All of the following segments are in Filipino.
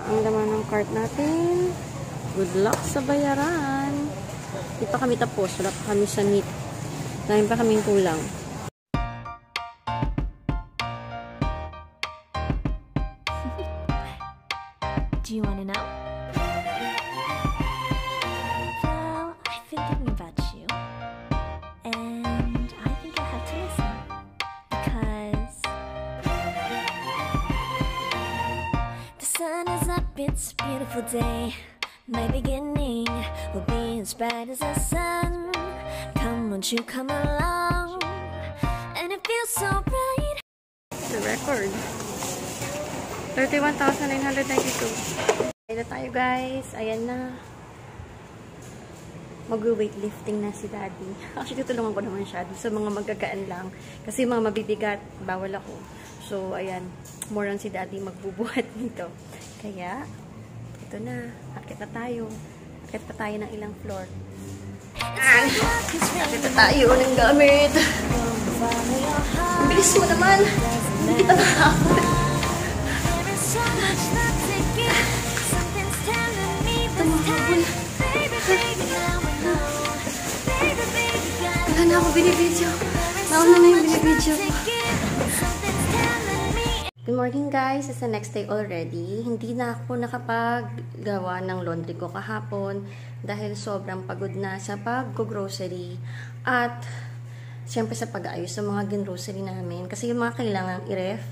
ang laman ng cart natin. Good luck sa bayaran. Hindi pa kami tapos. Wala pa kami sa meat. Dahil pa kaming kulang. Do you wanna know? Well, I've been thinking about you. And I think I have to listen. Because the sun is up, it's a beautiful day. My beginning will be as bright as the sun. Come, won't you come along? And it feels so bright. The record. 31,992. Ayan na tayo guys. Ayan na. Mag-weightlifting na si Daddy. Actually, tutulungan ko naman siya. Sa mga magagaan lang. Kasi mga mabibigat, bawal ako. So, ayan. More on si Daddy magbubuhat nito. Kaya, ito na. Akit na tayo. Akit pa tayo ng ilang floor. Akit na tayo ng gamit. Ang bilis mo naman. Hindi kita nakakot. Wala na ako binibidyo. Nauna na yung binibidyo. Good morning guys. It's the next day already. Hindi na ako nakapaggawa ng laundry ko kahapon dahil sobrang pagod na sa pag-grocery at siyempre sa pag-aayos sa mga grocery namin. Kasi yung mga kailangan i-ref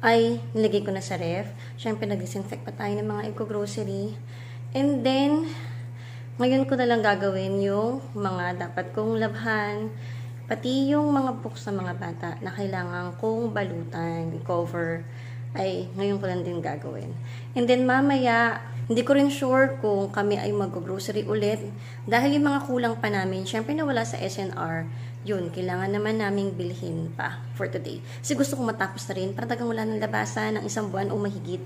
ay nilagay ko na sa ref. Siyempre nag-disinfect pa tayo ng mga eco-grocery. And then, ngayon ko na lang gagawin yung mga dapat kong labhan. Pati yung mga books ng mga bata na kailangan kong balutan, cover, ay ngayon ko lang din gagawin. And then mamaya, hindi ko rin sure kung kami ay mag-grocery ulit. Dahil yung mga kulang pa namin, syempre nawala sa SNR, yun, kailangan naman naming bilhin pa for today. Kasi gusto kong matapos na rin para tagang wala ng labasan ng isang buwan o mahigit.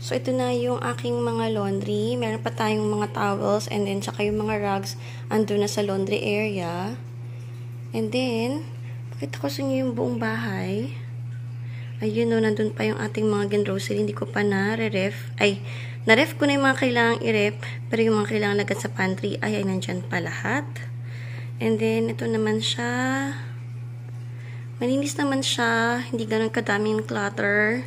So, ito na yung aking mga laundry. Meron pa tayong mga towels and then saka yung mga rugs andun na sa laundry area. And then, pakita ko sa inyo yung buong bahay. Ayun o, nandun pa yung ating mga grocery. Hindi ko pa na-ref. Ay, na-ref ko na yung mga kailangang i-ref. Pero yung mga kailangang lagad sa pantry, ay nandyan pa lahat. And then, ito naman siya. Malinis naman siya. Hindi ganun kadaming clutter.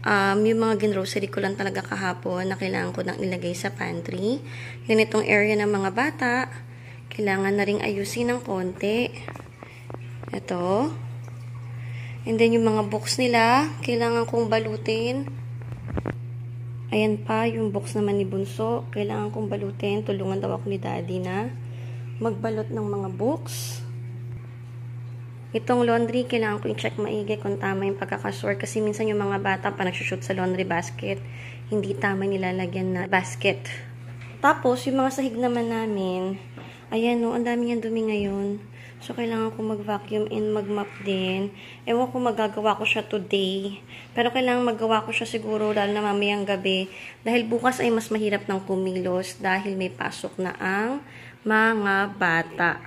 Yung mga grocery ko lang talaga kahapon na kailangan ko nang ilagay sa pantry. Then, itong area ng mga bata. Kailangan na ring ayusin ng konti. Ito. And then, yung mga box nila, kailangan kong balutin. Ayan pa, yung box naman ni Bunso. Kailangan kong balutin. Tulungan daw ako ni Daddy na magbalot ng mga books. Itong laundry, kailangan ko i-check maigi kung tama yung pagkakasort. Kasi minsan yung mga bata pa nagsushoot sa laundry basket, hindi tama nilalagyan na basket. Tapos, yung mga sahig naman namin, ayan o, ang dami niyang dumi ngayon. So, kailangan ko mag-vacuum and mag-mop din. Ewan ko magagawa ko siya today. Pero kailangan magawa ko siya siguro lalo na mamayang gabi. Dahil bukas ay mas mahirap ng kumilos dahil may pasok na ang mga bata.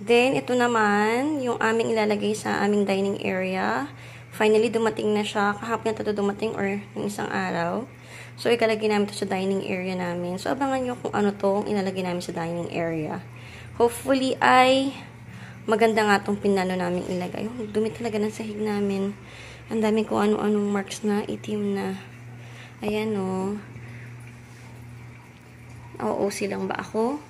Then, ito naman, yung aming ilalagay sa aming dining area. Finally, dumating na siya. Kahapon na ito dumating or ng isang araw. So, ikalagay namin ito sa dining area namin. So, abangan nyo kung ano itong ilalagay namin sa dining area. Hopefully, ay maganda nga itong pinano namin ilagay. Dumi talaga ng sahig namin. Ang dami ko ano-anong marks na, itim na. Ayan o. OOC lang ba ako?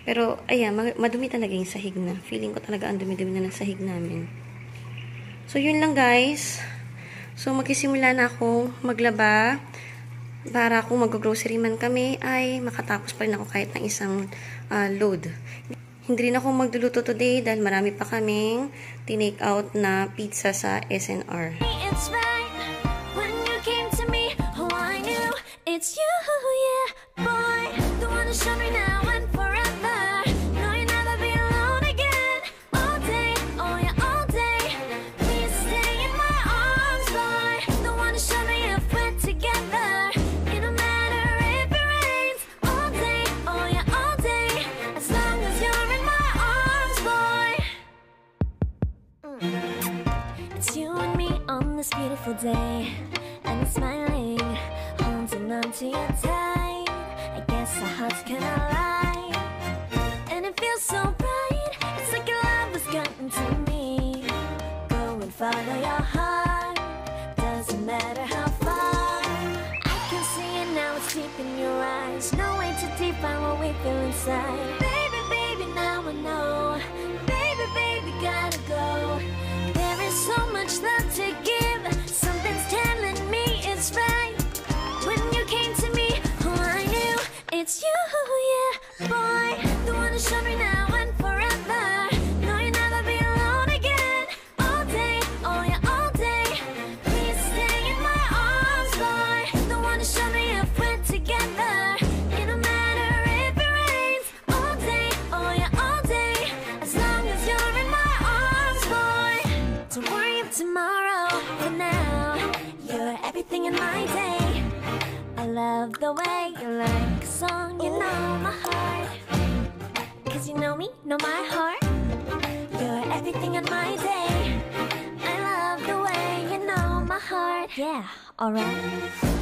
Pero, ayan, madumi talaga yung sahig na. Feeling ko talaga ang dumi-dumi na ng sahig namin. So, yun lang guys. So, magsisimula na ako maglaba. Para kung mag-grocery man kami, ay makatapos pa rin ako kahit ng isang load. Hindi rin ako magluluto today dahil marami pa kaming tinake out na pizza sa SNR. It's right when you came to me. Oh, I knew it's you, yeah, boy. The one to show me now and forever. No, you'll never be alone again. All day, oh yeah, all day. Please stay in my arms, boy. The one to show me if we're together. It don't matter if it rains. All day, oh yeah, all day. As long as you're in my arms, boy. It's you and me on this beautiful day, and it's smiling, holding to you tight. I guess our hearts can align, and it feels so right. It's like your love has gotten to me. Go and follow your heart, doesn't matter how far. I can see it now, it's deep in your eyes. No way to define what we feel inside. Baby, baby, now I know. Baby, baby, gotta go. There is so much love to give. Something's telling me it's right. When you came to me, oh, I knew it's you, yeah, boy. The one who showed me now and forever. No, you'll never be alone again. All day, oh yeah, all day. Please stay in my arms, boy. The one who showed me if we're together. It don't matter if it rains. All day, oh yeah, all day. As long as you're in my arms, boy. Don't worry of tomorrow. For now, you're everything in my day. I love the way you like a song, you know my heart. Cause you know me, know my heart. You're everything in my day. I love the way you know my heart. Yeah, alright.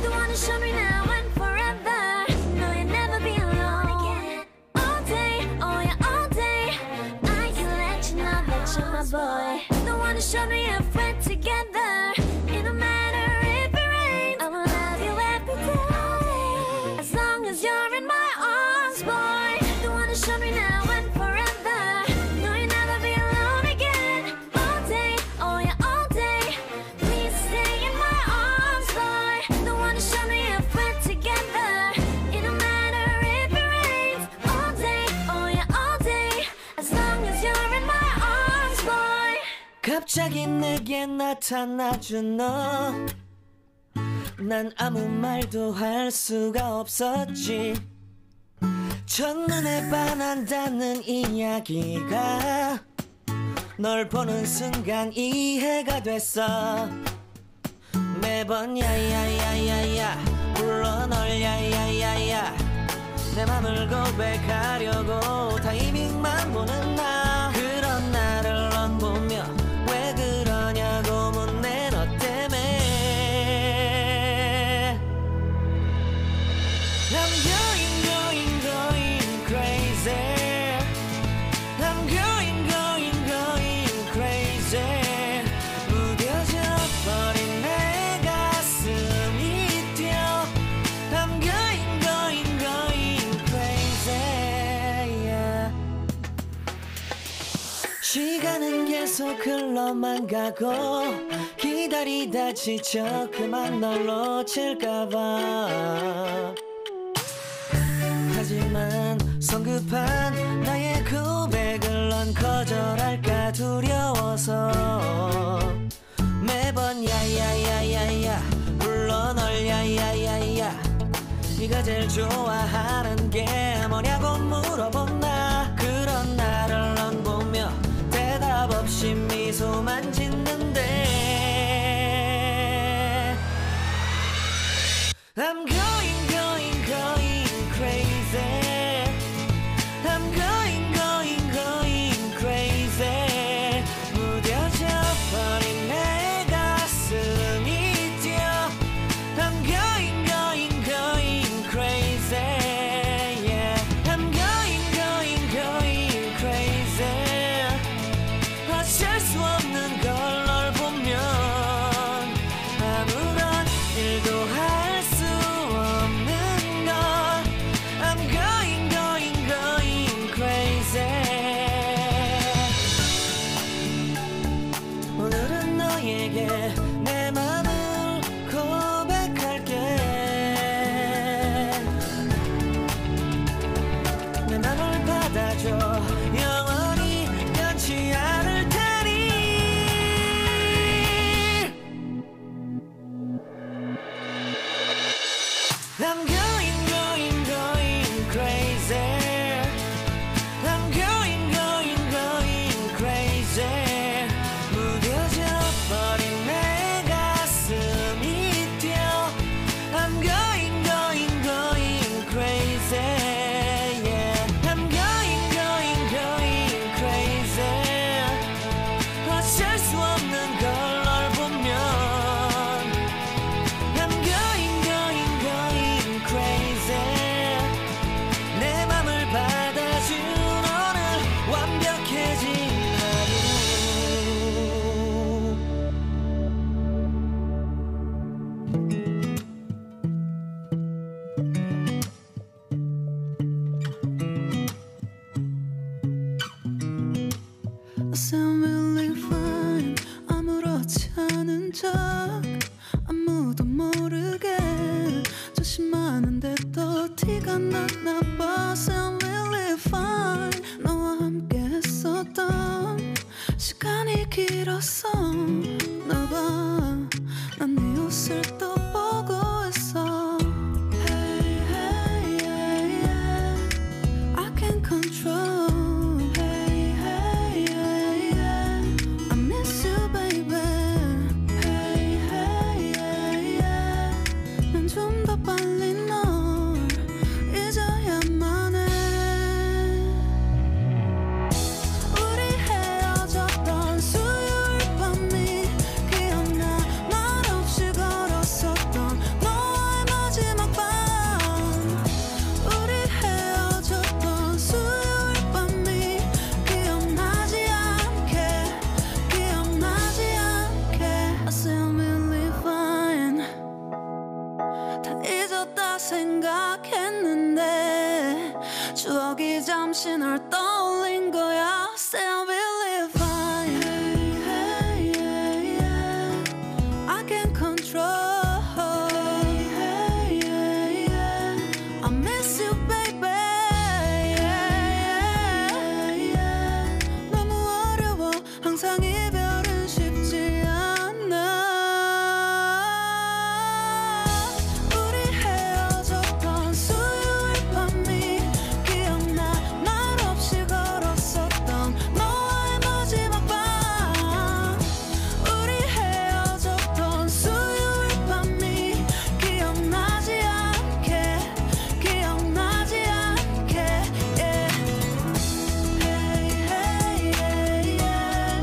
The one who showed me now and forever. No, you'll never be alone again. All day, oh yeah, all day. I can let you know that you're my boy. The one who showed me if we're together. It don't matter if it rains. I will love you every day. As long as you're in my arms, boy. The one who showed me now and forever. No, you'll never be alone again. All day, oh yeah, all day. Please stay in my arms, boy. The one who showed me if we're together. It don't matter if it rains. All day, oh yeah, all day. As long as you're in my arms, boy. 갑자기 내게 나타나준 너. 난 아무 말도 할 수가 없었지. 첫눈에 반한다는 이야기가 널 보는 순간 이해가 됐어. 매번 야야야야야 불러 널 야야야야. 내 맘을 고백하려고 타이밍만 보는 나. 그런 나를 넌 보며 왜 그러냐고 묻네. 너 때문에 I'm going crazy. I'm going crazy. 무뎌져 버린 내 가슴이 뛰어. I'm going crazy, yeah. 시간은 계속 흘러만 가고 기다리다 지쳐 그만 널 놓칠까봐. 하지만 성급한 나의 고백을 넌 거절할까 두려워서 매번 야야야야야 불러 널 야야야야. 네가 제일 좋아하는 게 뭐냐고 물어본 나. 그런 나를 넌 보며 대답 없이 미소만 짓는데 I'm going crazy. I'm going crazy. 무뎌져 버린 내 가슴이 뛰어. I'm going crazy, yeah. I'm going crazy. 어쩔 수 없는 걸 널 보면 아무런 일도 할 수 없는 걸. I'm going crazy. 오늘은 너에게 내 맘을 고백할게. 내 맘을 받아줘. 영원히 변치 않을 테니. I'm going crazy. I'm going crazy. 무뎌져 버린 내 가슴이 뛰어. I'm going crazy, yeah. I'm going crazy. 어쩔 수 없는 걸 널 보면 I'm going 시간 났나봐. I'm really fine. 너와 함께 했었던 시간이 길었어. 나봐 난 네 옷을 또 보고 있어. Hey, hey, yeah, yeah. I can't control. Hey, hey, yeah, yeah. I miss you, baby. Hey, hey, yeah, yeah. 난 좀 더 빨리 널 잊어야만 해. 우리 헤어졌던 수요일 밤이 기억나. 말없이 걸었었던 너와의 마지막 밤. 우리 헤어졌던 수요일 밤이 기억나지 않게, 기억나지 않게. I say I'm really fine. 다 잊었다 생각했는데 추억이 잠시 널 떠올린 거야. Say I'm really fine. Hey, hey, yeah, yeah. I can't control. Hey, hey, yeah, yeah. I miss you, baby. Yeah, yeah, yeah. 너무 어려워. 항상 이별은 쉽지 않아. 우리 헤어졌던 수요일 밤이 기억나. 말없이 걸었었던 너와의 마지막 밤. 우리 헤어졌던 수요일 밤이 기억나지 않게, 기억나지 않게. Yeah. Hey, hey, yeah, yeah.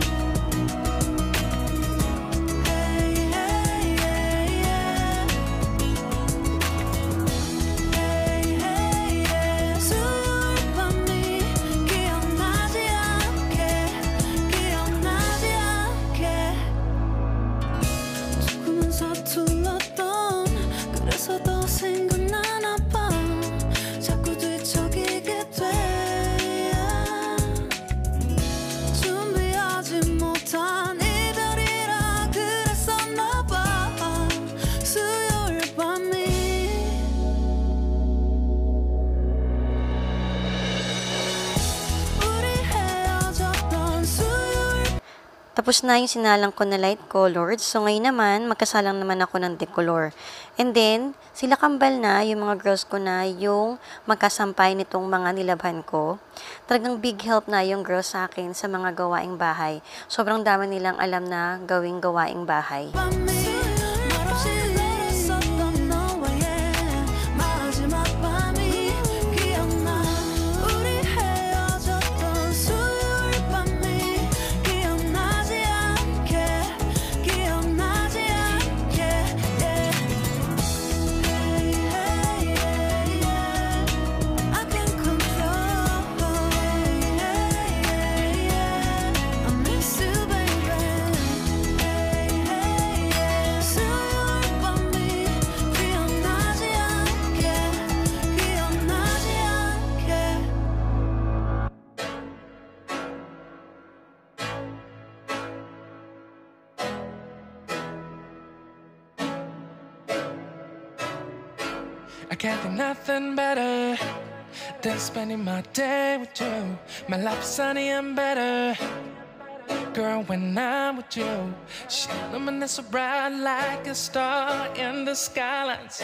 Hey, hey, yeah, yeah. Hey, hey, yeah. 수요일 밤이 기억나지 않게, 기억나지 않게. 조금은 서툴렀던 그래서 더 생각나나 봐. 자꾸 뒤척이게 돼. 준비하지 못한 이별이라 그랬었나 봐. 수요일 밤이. 우리 헤어졌던 수요일. Tapos na yung sinalang ko na light colored. So, ngayon naman, magkasalang naman ako ng decolor. And then, sila kambal na, yung mga girls ko na, yung magkasampay nitong mga nilabhan ko. Talagang big help na yung girls sa akin sa mga gawaing bahay. Sobrang dami nilang alam na gawing gawaing bahay. 말없이 걸었었던 너와의 마지막 밤이 기억나. 우리 헤어졌던 수요일 밤이 기억나지 않게, 기억나지 않게. Yeah. Hey, hey, yeah, yeah. I can't control. Hey, hey, yeah, yeah. I miss you, baby. Hey, hey, yeah. 수요일 밤이 기억나지 않게, 기억나지 않게. I can't think nothing better than spending my day with you. My life's sunny and better, girl, when I'm with you. She illuminates so bright like a star in the skylines.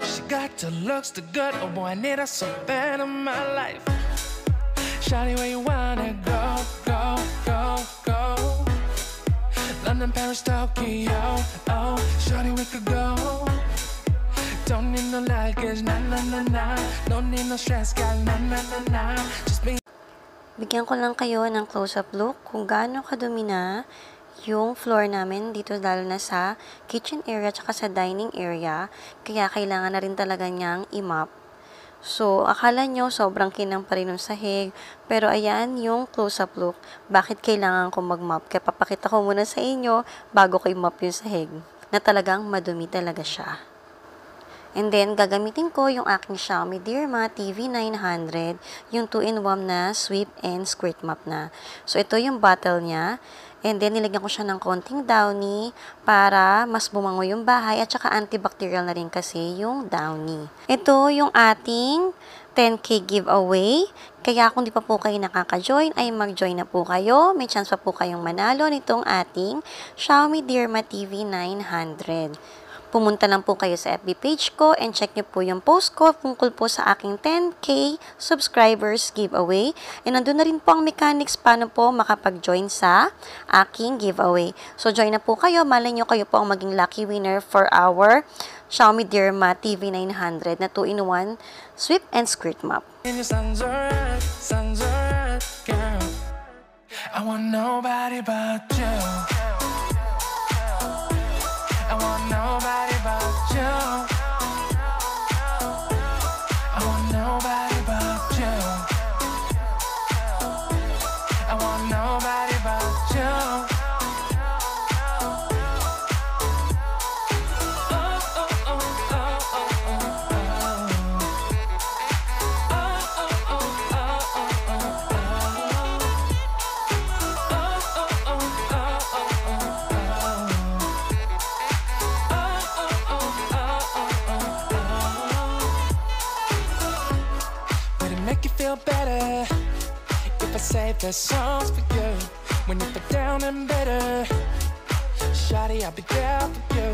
She got the looks, the good, oh boy, I need her so bad in my life. Shawty, where you wanna go, go, go, go? London, Paris, Tokyo, oh, shawty, we could go. Don't need no luggage, na na na na. Don't need no stress, girl, na na na na. Just be. Bigyan ko lang kayo ng close-up look kung gaano kadumi na yung floor namin dito, lalo na sa kitchen area tsaka sa dining area. Kaya kailangan na rin talaga niyang i-mop. So, akala nyo sobrang kinang pa rin ng sahig. Pero ayan yung close-up look. Bakit kailangan ko mag-mop? Kaya papakita ko muna sa inyo bago ko i-mop yung sahig. Na talagang madumi talaga siya. And then, gagamitin ko yung aking Xiaomi Dreame TV900, yung 2-in-1 na sweep and squirt mop na. So, ito yung bottle niya. And then, nilagyan ko siya ng konting downy para mas bumango yung bahay at saka antibacterial na rin kasi yung downy. Ito yung ating 10K giveaway. Kaya kung di pa po kayo nakaka-join, ay mag-join na po kayo. May chance pa po kayong manalo nitong ating Xiaomi Dreame TV 900. Pumunta lang po kayo sa FB page ko and check nyo po yung post ko tungkol po sa aking 10K subscribers giveaway. And nandun na rin po ang mechanics paano po makapag-join sa aking giveaway. So join na po kayo. Malay nyo kayo po ang maging lucky winner for our Xiaomi Dreame TV 900 na 2-in-1 sweep and squirt mop. Girl. I want nobody but you. I want nobody but you. I want nobody but you. I want nobody but you. Feel better if I save the songs for you when you feel down and bitter. Shawty, I'll be there for you.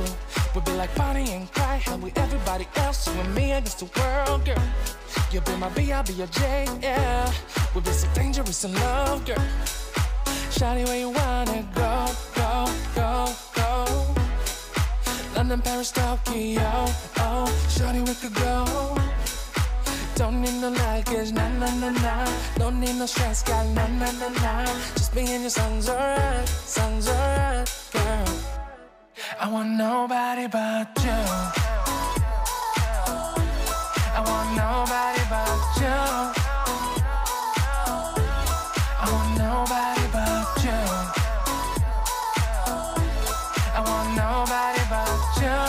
We'll be like Bonnie and Clyde, how we everybody else, you and me against the world, girl. You'll be my B, I'll be your J, yeah. We'll be so dangerous in love, girl. Shawty, where you wanna go, go, go, go? London, Paris, Tokyo, oh. Shawty, we could go. Don't need no luggage, nah, nah, nah, nah. Don't need no stress, got nah, nah, nah, nah. Just me and your songs alright, girl. I want nobody but you. I want nobody but you. I want nobody but you. I want nobody but you.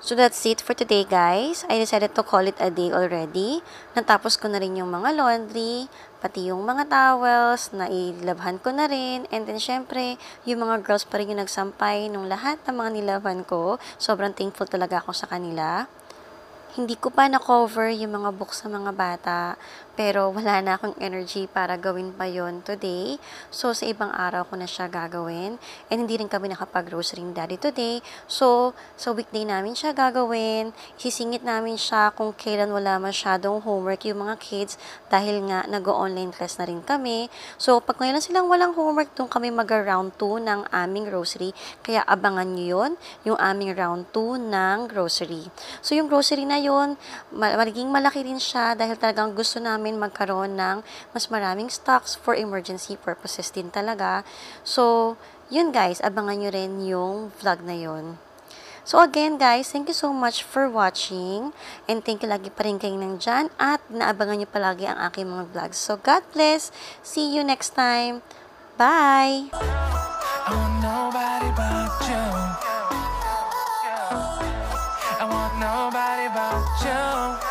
So that's it for today, guys. I decided to call it a day already. Natapos ko na rin yung mga laundry, pati yung mga towels, nailabhan ko na rin. And then, syempre, yung mga girls pa rin yung nagsampay nung lahat ng mga nilabhan ko. Sobrang thankful talaga ako sa kanila. Hindi ko pa na-cover yung mga books sa mga bata, pero wala na akong energy para gawin pa yon today. So, sa ibang araw ko na siya gagawin. And hindi rin kami nakapag-grocery ni Daddy today. So, sa weekday namin siya gagawin. Isisingit namin siya kung kailan wala masyadong homework yung mga kids dahil nga nag-online class na rin kami. So, pag ngayon silang walang homework, doon kami mag-round 2 ng aming grocery. Kaya abangan nyo yun, yung aming round 2 ng grocery. So, yung grocery na yun, magiging malaki rin siya dahil talagang gusto namin magkaroon ng mas maraming stocks for emergency purposes din talaga. So, yun guys, abangan nyo rin yung vlog na yun. So again guys, thank you so much for watching and thank you lagi pa rin kayong nandyan at naabangan nyo palagi ang aking mga vlogs. So God bless, see you next time, bye! I want nobody but you. I want nobody but you.